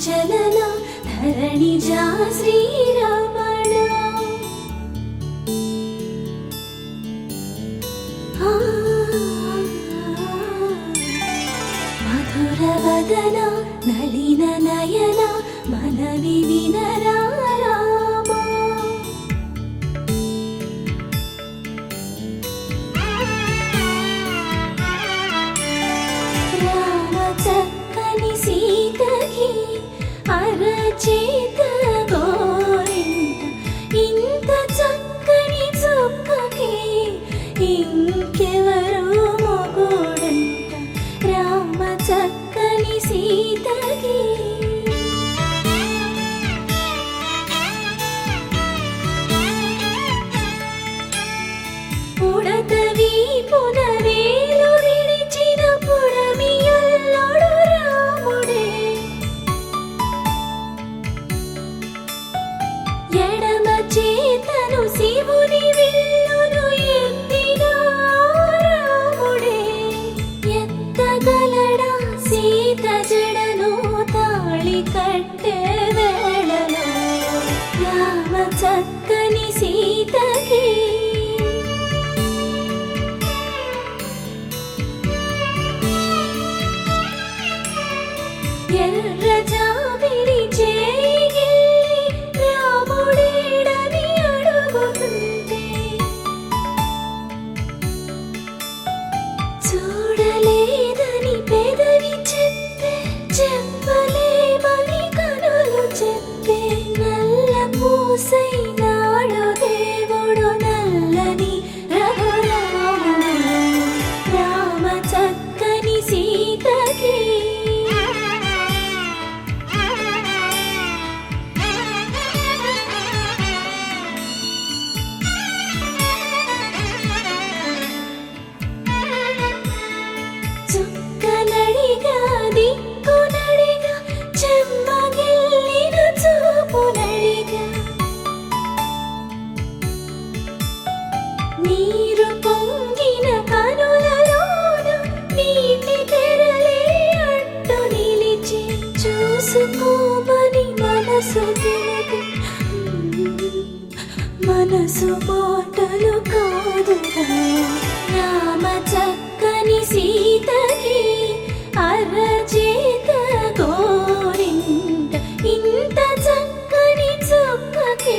చలన ధరణిజా శ్రీరమణ మధుర వదన నళిన నయన మనవి వినరా రామా రామ చక్కని సీతకి అరచేత గోరింట ఇంత చక్కని చుక్కకి ఇంకెవరు మొగుడంట రామ చక్కని సీతకి పుడతవి పునవేలు విడిచిన పుడమియల్లోడు రాముడే ఎడమ చేతను శివుని విల్లును ఎత్తిన రాముడే ఎత్తగలడా సీత జడను తాళి కట్టే వేళలో రామ చక్కని సీతకి ఎర్ర జాబిలి చేయి రాముడేడని అడుగుతుంటే చూడలేదని పెదవి చెప్పే చెప్పలేమని కనులు చెప్పే నల్ల పూసైనాడు దేవుడు నల్లని రఘురాముడు రామ చక్కని సీతకి చుక్కనడిగా దిక్కునడిగా చెమ్మగిల్లిన చూపునడిగా నీరు పొంగిన కనులలోన నీటి తెరలే అడ్డు నిలిచి చూసుకోమని మనసు తెలుగు మనసు మాటలు కాదుగా రామ చక్కని సీతకి అరచేత గోరింట ఇంత చక్కని చుక్కకి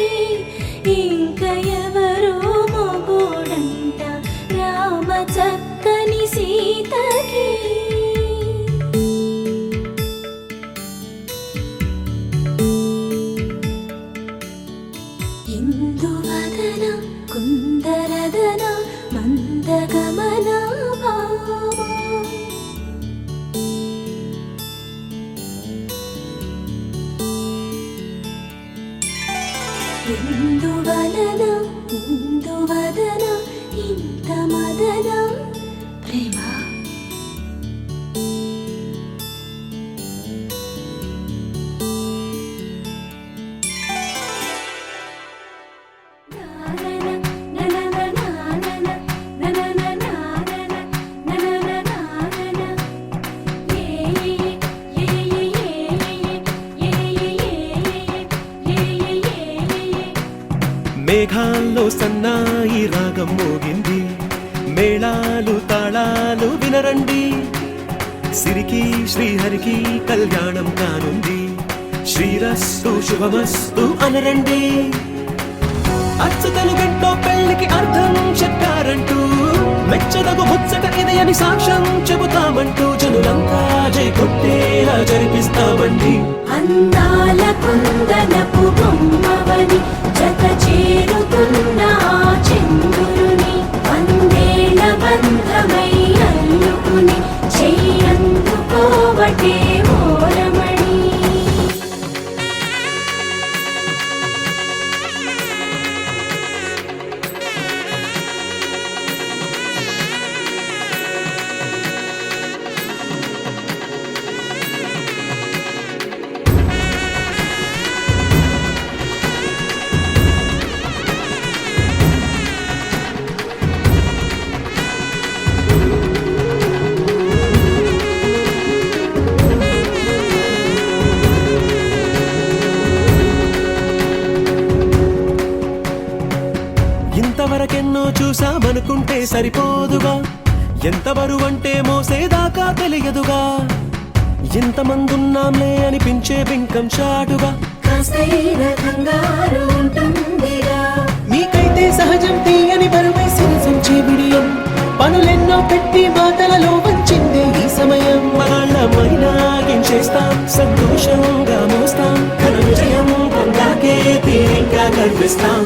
ఇంక ఎవరు మొగుడంట రామ చక్కని సీతకి ఇందువదన కుందరదన మందగమన భామా ఇందువలన ఇందువదన ఇంత మదన ప్రేమ మేఘాల్లో సన్నాయి రాగం మోగింది మేళాలు తాళాలు వినరండి సిరికి శ్రీహరికి కళ్యాణం కానుంది శ్రీరస్తు శుభమస్తు అనరండి అచ్చతలు గంటో పెళ్లికి అర్థం చెప్పారంటూ మెచ్చదగు ముచ్చట ఇది అని సాక్ష్యం చెబుతామంటూ జనులంతా జై కొట్టేలా జరిపిస్తామండి అందాల కుందనపు బొమ్మవని జత చేరుతున్న ఆ చంద్రుని వందేల బంధమై అల్లుకుని చెయ్యందుకోవటే ఓరమణి ఎన్నెన్నో చూసామనుకుంటే సరిపోదుగా, ఎంత బరువంటే మోసేదాకా తెలియదుగా, ఎంతమందున్నాంలే అనిపించే బింకం చాటుగా, కాస్తైన కంగారు ఉంటుందిగా. మీకైతే సహజం తీయని బరువై సిరసించే బిడియం, పనులెన్నో పెట్టి మాటలలో వంచిందే ఈ సమయం. మనాళ్ళమైనా చేస్తాం, సంతోషంగా మోస్తాం, ఘన విజయం పొందాకే తీరిగ్గా కనిపిస్తాం.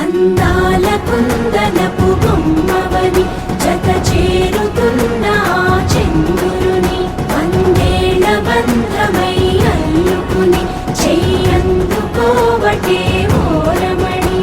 అందాల కుందనపు బొమ్మవని జత చేరుతున్న ఆ చంద్రుని వందేళ్ల బంధమై అల్లుకుని చెయ్యందుకోవటే ఓరమణి.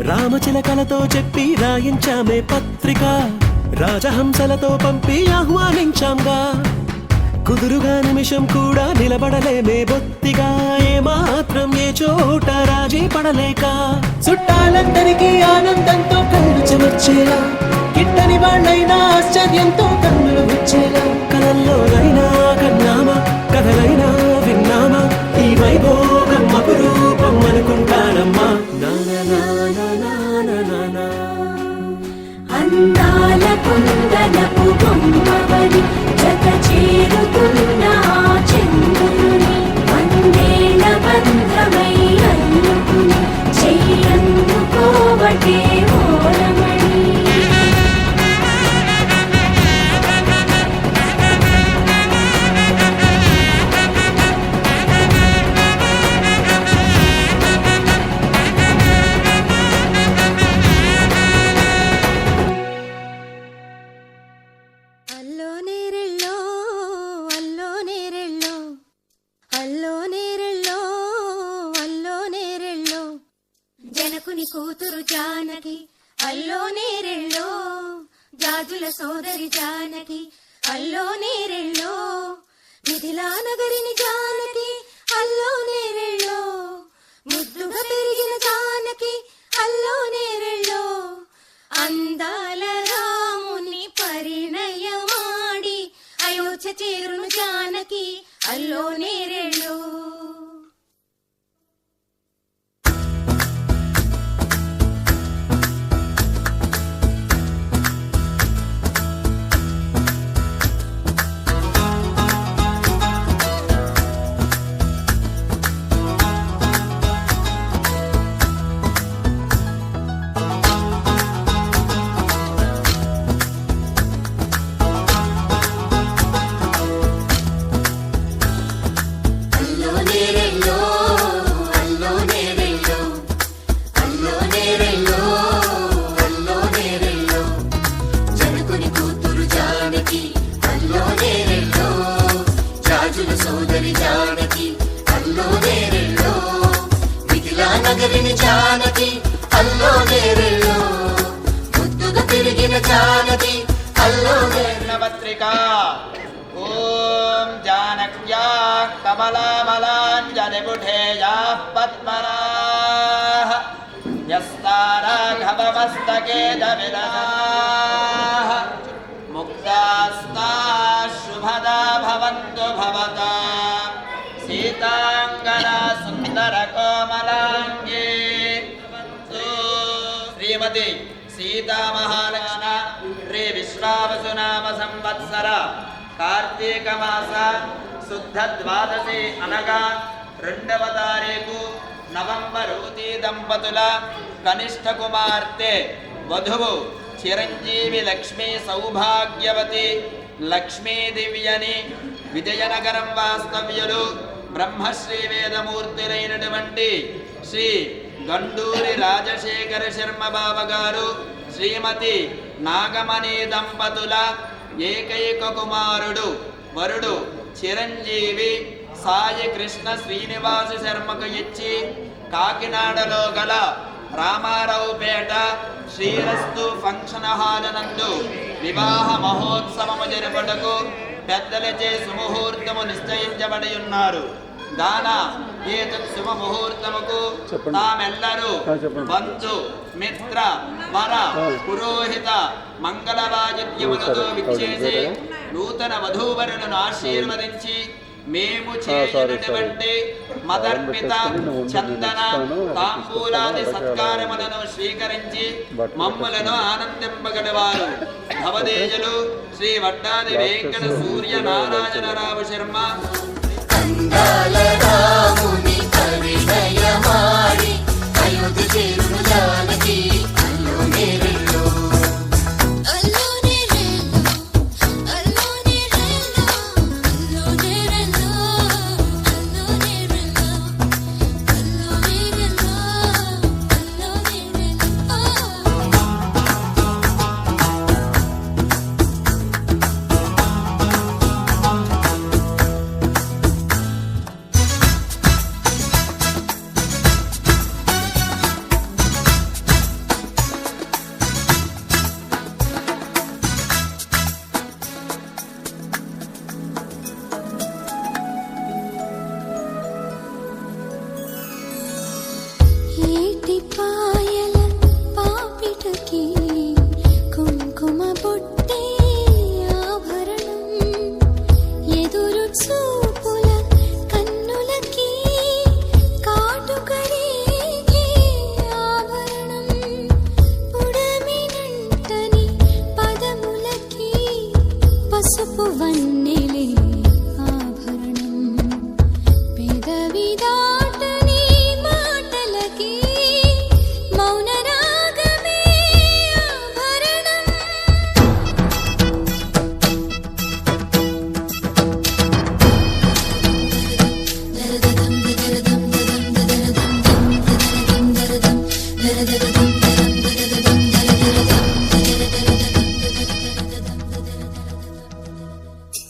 రామచిలకలతో చెప్పి రాయించామే పత్రిక, రాజహంసలతో పంపి ఆహ్వానించాంగా, కుదురుగా నిమిషం కూడా నిలబడలేమే బొత్తిగా, ఏమాత్రం ఏ చోట రాజీ పడలేక, చుట్టాలందరికీ ఆనందంతో కళ్ళు చెమర్చేలా, గిట్టని వాళ్ళైనా ఆశ్చర్యంతో కన్నులు వచ్చేలా, కలల్లోనైనా కన్నామా, కథలైనా విన్నామా, ఈ వైభోగం అపురూపం అనుకుంటానమ్మా. అందాల కుందనపు బొమ్మవని జత చేరుతున్న ఆ చంద్రుని వందేళ్ల బంధమై అల్లుకుని చెయ్యందుకోవటే ఓరమణి. అల్లో నేరెళ్ళో అల్లో నేరెళ్ళో అల్లో నేరెళ్ళో అల్లో నేరెళ్ళో జనకుని కూతురు జానకి అల్లో నేరెళ్ళో జాజుల సోదరి జానకి అల్లో నేరెళ్ళో మిథిలా నగరిని జానకి అల్లో నేరెళ్ళో ముద్దుగా పెరిగిన జానకి అల్లో నేరెళ్ళో అందాల రాముని పరిణయమాడి అయోధ్య చేరును జానకి అల్లో నేరెళ్ళో. జానకి అల్లో నేరెళ్ళో ముద్దుగా తిరిగిన జానకి అల్లో పత్రిక. ఓం జానక్యా కమలామలాంజలిపుఠేయా పద్మనాః యస్తారాఘవమస్తకే దవిదాః ముక్తాస్తా శుభదా భవంతు భవతా సీతాంగనా సుందర కోమలాంగే. శ్రీమతి సీతామహాలక్ష్మి శ్రీ విశ్వావసునామ సంవత్సర కార్తీక మాస శుద్ధ ద్వాదశి అనగా 2వ తారీఖు నవంబరు దంపతుల కనిష్ట కుమార్తె వధువు చిరంజీవి లక్ష్మీ సౌభాగ్యవతి లక్ష్మీ దివ్యని విజయనగరం వాస్తవ్యులు బ్రహ్మశ్రీ వేదమూర్తులైనటువంటి శ్రీ గండూరి రాజశేఖర శర్మ బావ గారు శ్రీమతి నాగమణి దంపతుల ఏకైక కుమారుడు వరుడు చిరంజీవి సాయి కృష్ణ శ్రీనివాస శర్మకు ఇచ్చి కాకినాడలో గల రామారావుపేట శ్రీరస్తు ఫంక్షన్ హాల్ నందు వివాహ మహోత్సవము జరుపుటకు పెద్దలచే సుముహూర్తము నిశ్చయించబడి ఉన్నారు. గాన ఏతత్ శుభముహూర్తముకు తామెల్లరూ బంధు మిత్ర వర పురోహిత మంగళవాయిద్యములతో విచ్చేసి నూతన వధూవరులను ఆశీర్వదించి మేము చేయనటువంటి మదర్పిత చందన తాంబూలాది సత్కారములను స్వీకరించి మమ్ములను ఆనందింపగలవారు భవదేజులు శ్రీ వడ్డాది వెంకట సూర్య నారాయణరావు శర్మ. అందాల రాముని పరిణయమాడి అయోధ్య చేరును జానకి అల్లో నేరెల్లో అల్లోనే రెల్లో అల్లోనే రెల్లో అల్లోనే రెల్లో అల్లోనే రెల్లో అల్లోనే రెల్లో అల్లోనే రెల్లో ఏటి పాయల పాపిటకి కుంకుమ బొట్టే ఆభరణం ఎదురు చూపుల కన్నులకి కాటుకరేగే ఆభరణం పుడమినంటని పదములకి పసుపు వన్నెలే ఆభరణం పెదవి దాటని మాటలకి మౌన రాగమే ఆభరణం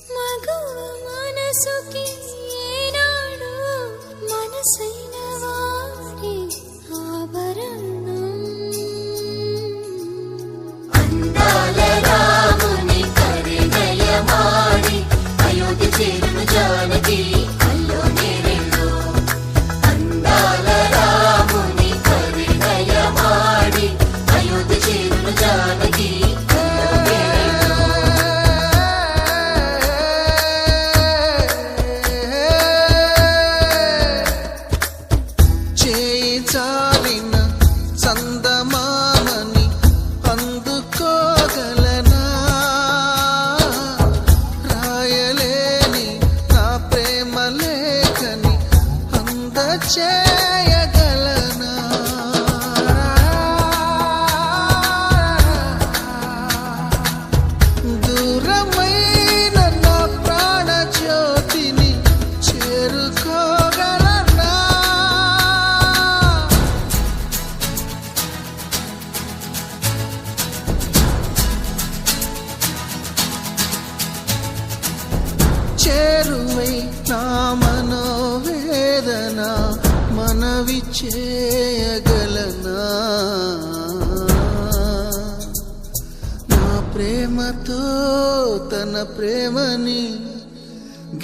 మగువ మనసుకి ఏనాడు మనసైన వాడి ఆభరణం అందాల రాముని పరిణయమాడి అయోధ్య చేరును జానకి అల్లో నేరెల్లో అందాల రాముని పరిణయమాడి అయోధ్య చేరును జానకి అల్లో నేరెల్లో చేయి చాలిన చందమామని అందుకోగలనా రాయలేని నా ప్రేమ లేఖని అందచేయగలనా దూరమైన నా ప్రాణ జ్యోతిని చేరుకోగలనా చేరువై నా మనోవేదన మనవి చేయగలనా నా ప్రేమతో తన ప్రేమని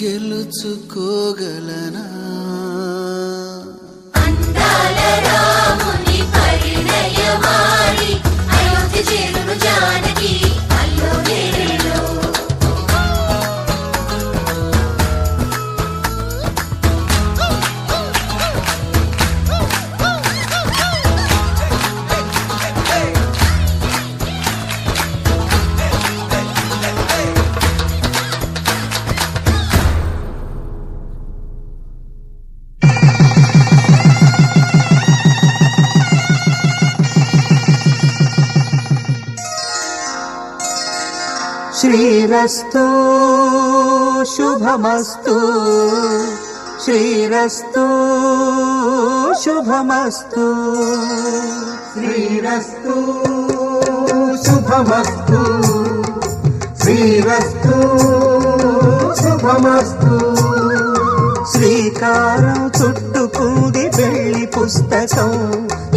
గెలుచుకోగలనా అందాల రాముని పరిణయమాడి అయోధ్య చేరును జానకి అల్లో నేరెల్లో శ్రీరస్తు శుభమస్తు శ్రీరస్తు శుభమస్తు శ్రీరస్తు శుభమస్తు శ్రీరస్తు శుభమస్తు శుభమస్తు. శ్రీకారం చుట్టుకుంది వెళ్లి పుస్తకం,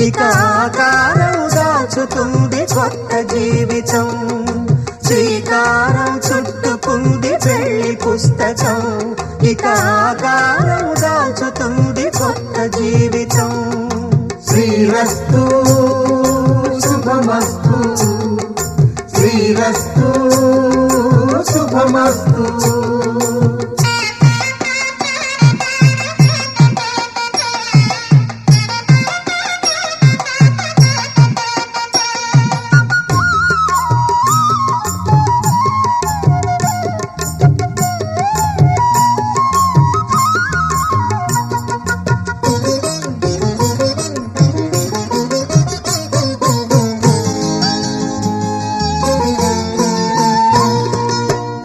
ఇక ఆకారం దాచుతుంది కొత్త జీవితం. శ్రీకారం చుట్టుకుంది వెళ్లి పుస్తకం, ఇక ఆకారం దాచుతుంది కొత్త జీవితం. శ్రీరస్తు శుభమస్తు, శ్రీరస్తు శుభమస్తు.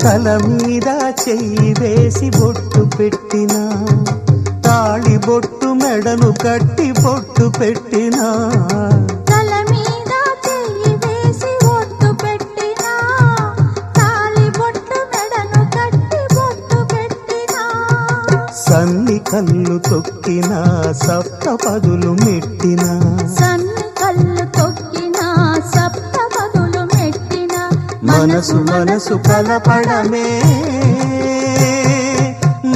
తల మీద చెయ్యి వేసి బొట్టు పెట్టినా, తాళి బొట్టు మెడను కట్టి బొట్టు పెట్టినా. తల మీద చెయ్యి వేసి బొట్టు పెట్టినా, తాళి బొట్టు మెడను కట్టి బొట్టు పెట్టినా. సన్ని కళ్ళు తొక్కినా, సప్త పదులు మెట్టినా. సన్ని కళ్ళు తొక్కినా, సప్త పదులు మెట్టినా. మనసు మనసు కలపడమే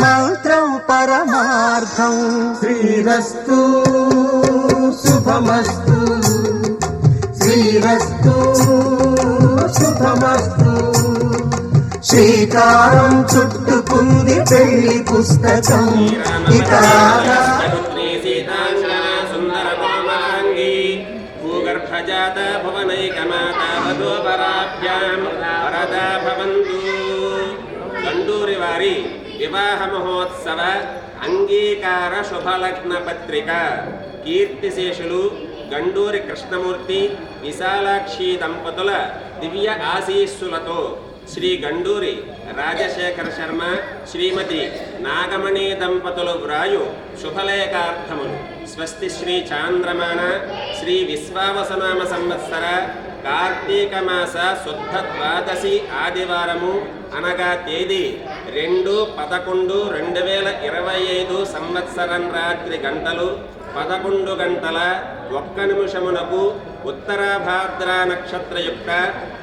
మంత్రం పరమార్థం. శ్రీరస్తు శుభమస్తు, శ్రీరస్తు శుభమస్తు. శ్రీకారం చుట్టుకుంది పెళ్లి పుస్తకం, ఇక భూగర్భజాత భువనైకమాతా వధూవరాభ్యాం వరదా భవంతు. గండూరి వారి వివాహ మహోత్సవ అంగీకార శుభలగ్న పత్రిక. కీర్తిశేషులు గండూరి కృష్ణమూర్తి విశాలాక్షి దంపతుల దివ్య ఆశీస్సులతో శ్రీ గండూరి రాజశేఖర శర్మ శ్రీమతి నాగమణి దంపతులు వ్రాయు శుభలేఖార్థములు. స్వస్తి శ్రీ చాంద్రమాన శ్రీ విశ్వావసనామ సంవత్సర కార్తీక మాస శుద్ధ ద్వాదశి ఆదివారము అనగా తేదీ 2/11/2025 సంవత్సరం రాత్రి గంటలు 11 గంటల 1 నిమిషమునకు ఉత్తరాభాద్ర నక్షత్రయుక్త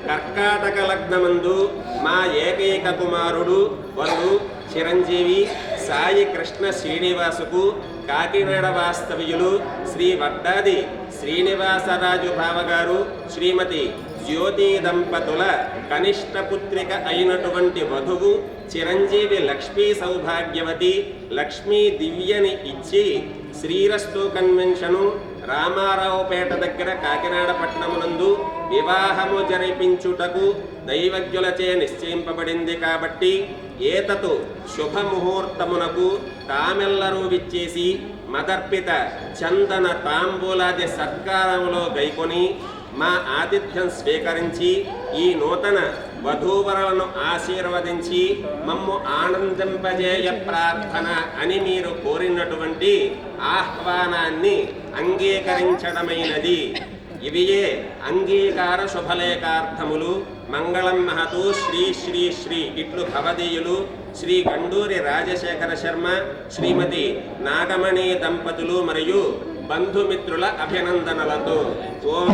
కర్కాటక లగ్నమందు మా ఏకైక కుమారుడు వరుడు చిరంజీవి సాయి కృష్ణ శ్రీనివాసుకు కాకినాడ వాస్తవ్యులు శ్రీ వడ్డాది శ్రీనివాసరాజు బావగారు శ్రీమతి జ్యోతి దంపతుల కనిష్ట పుత్రిక అయినటువంటి వధువు చిరంజీవి లక్ష్మీ సౌభాగ్యవతి లక్ష్మీ దివ్యని ఇచ్చి శ్రీరస్తు కన్వెన్షను రామారావుపేట దగ్గర కాకినాడ పట్టణమునందు వివాహము జరిపించుటకు దైవజ్ఞులచే నిశ్చయింపబడింది. కాబట్టి ఏతతు శుభముహూర్తమునకు తామెల్లరూ విచ్చేసి మదర్పిత చందన తాంబూలాది సత్కారములో గైకొని మా ఆతిథ్యం స్వీకరించి ఈ నూతన వధూవరులను ఆశీర్వదించి మమ్ము ఆనందింపజేయ ప్రార్థన అని మీరు కోరినటువంటి ఆహ్వానాన్ని అంగీకరించడమైనది. ఇవియే అంగీకార శుభలేఖార్థములు. మంగళం మహతు శ్రీ శ్రీ శ్రీ ఇట్లు భవదీయులు శ్రీ గండూరి రాజశేఖర శర్మ శ్రీమతి నాగమణి దంపతులు మరియు బంధుమిత్రుల అభినందనలతో. ఓం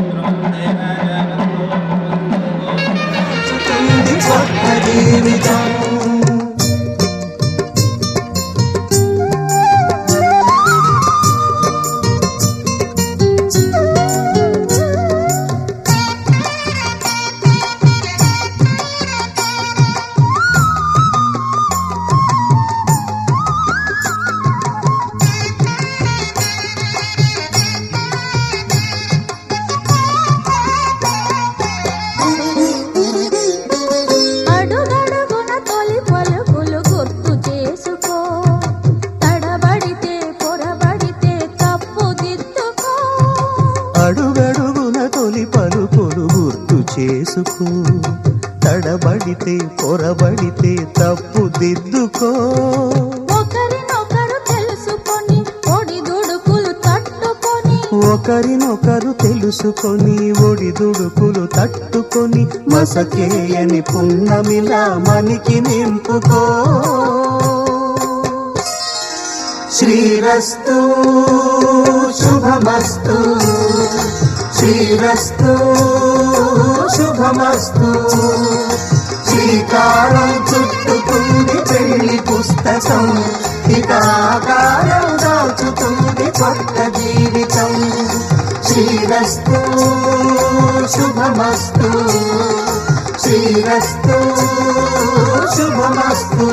అడుగడుగున తొలి పలుకులు గుర్తు చేసుకో, తడబడితే పొరబడితే తప్పు దిద్దుకో. ఒకరినొకరు తెలుసుకొని ఒడిదుడుకులు తట్టుకొని, ఒకరినొకరు తెలుసుకొని ఒడిదుడుకులు తట్టుకొని మసకేయని పున్నమిలా మనికి నింపుకో. శ్రీరస్తు శుభమస్తు శ్రీరస్తు శుభమస్తు శ్రీకారం చుట్టుకుంది పెళ్లి పుస్తకం హితాకారం దాచుతుంది కొత్త జీవితం శ్రీరస్తు శుభమస్తు శ్రీరస్తు శుభమస్తు